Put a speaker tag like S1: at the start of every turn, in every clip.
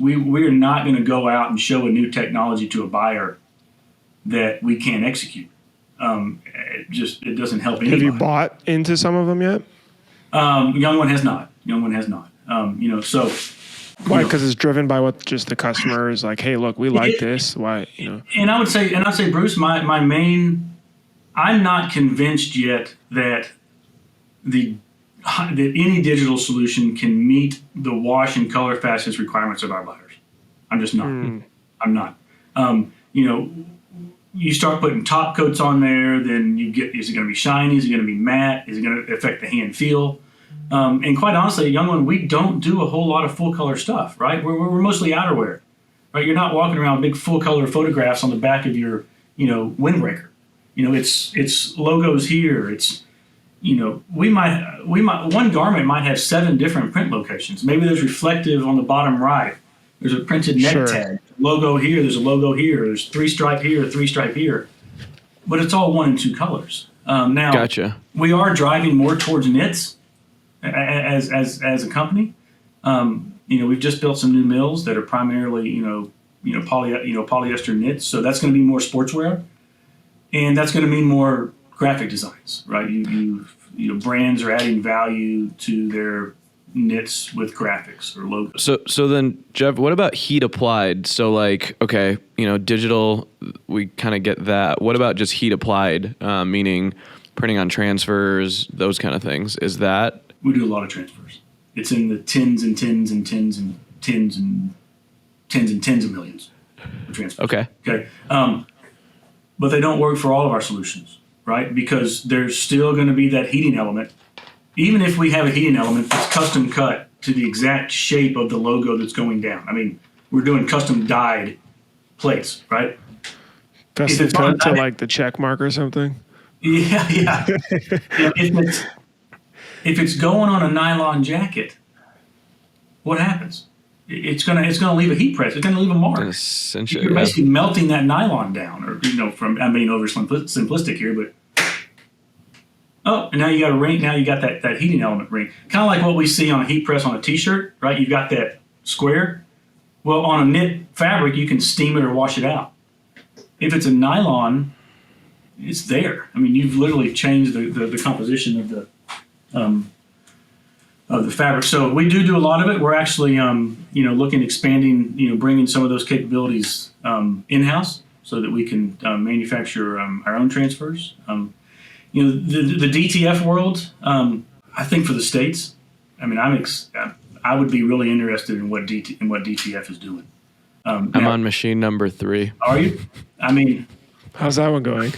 S1: we're not going to go out and show a new technology to a buyer that we can't execute. It doesn't help anybody.
S2: Have you bought into some of them yet?
S1: Young one has not. So.
S2: Why? Because it's driven by what just the customer is like, hey, look, we like this. Why,
S1: And I'd say, Bruce, my main, I'm not convinced yet that any digital solution can meet the wash and color fastness requirements of our buyers. I'm just not. I'm not. You start putting top coats on there, then is it going to be shiny? Is it going to be matte? Is it going to affect the hand feel? And quite honestly, Young One, we don't do a whole lot of full color stuff, right? We're mostly outerwear, right? You're not walking around with big full color photographs on the back of your, windbreaker. It's logos here. It's, we might one garment might have 7 different print locations. Maybe there's reflective on the bottom right. There's a printed neck tag, logo here. There's a logo here. There's 3 stripe here, 3 stripe here, but it's all 1 and 2 colors. Now,
S3: gotcha. We
S1: are driving more towards knits as a company. We've just built some new mills that are primarily, polyester knits. So that's going to be more sportswear, and that's going to mean more graphic designs, right? Brands are adding value to their knits with graphics or logos.
S3: So then, Jeff, what about heat applied? So okay, digital, we kind of get that. What about just heat applied, meaning printing on transfers, those kind of things? Is that?
S1: We do a lot of transfers. It's in the tens and tens and tens and tens and tens and tens of millions of transfers. Okay. But they don't work for all of our solutions, right? Because there's still going to be that heating element. Even if we have a heating element that's custom cut to the exact shape of the logo that's going down. I mean, we're doing custom dyed plates, right?
S2: Custom cut to like the check mark or something?
S1: Yeah. If it's going on a nylon jacket, what happens? It's gonna leave a heat press. It's gonna leave a mark. You're basically melting that nylon down, or I'm being over simplistic here, but and now you got a ring. Now you got that heating element ring, kind of like what we see on a heat press on a T-shirt, right? You've got that square. Well, on a knit fabric, you can steam it or wash it out. If it's a nylon, it's there. I mean, you've literally changed the composition of the fabric. So we do a lot of it. We're actually, looking, expanding, bringing some of those capabilities in-house so that we can manufacture our own transfers. The DTF world, I think for the States, I mean, I would be really interested in what DTF is doing.
S3: I'm on machine number 3.
S1: Are you? I mean,
S2: how's that one going?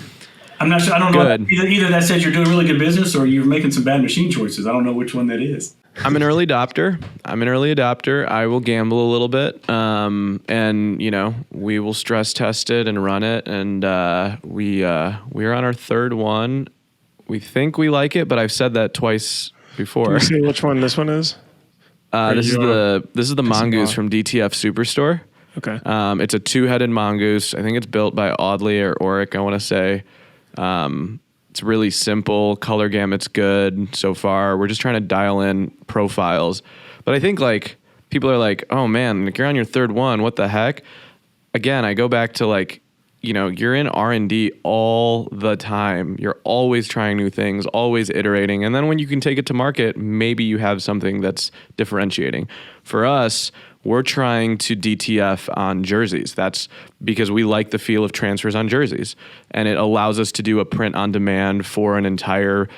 S1: I'm not sure. I don't know. Either that says you're doing really good business or you're making some bad machine choices. I don't know which one that is.
S3: I'm an early adopter. I will gamble a little bit. And we will stress test it and run it. And we are on our 3rd one. We think we like it, but I've said that twice before.
S2: Can you say which one this one is?
S3: This is the mongoose from DTF Superstore.
S2: Okay.
S3: It's a 2-headed mongoose. I think it's built by Audley or Oric, I want to say. It's really simple. Color gamut's good so far. We're just trying to dial in profiles. But I think people are like, oh man, you're on your 3rd one. What the heck? Again, I go back to you're in R&D all the time. You're always trying new things, always iterating. And then when you can take it to market, maybe you have something that's differentiating. For us, we're trying to DTF on jerseys. That's because we like the feel of transfers on jerseys. And it allows us to do a print on demand for an entire,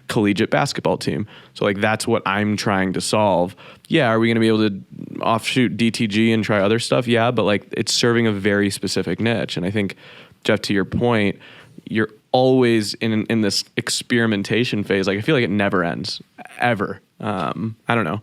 S3: collegiate basketball team. So that's what I'm trying to solve. Yeah, are we going to be able to offshoot DTG and try other stuff? Yeah, but it's serving a very specific niche. And I think, Jeff, to your point, you're always in this experimentation phase. I feel like it never ends, ever. I don't know.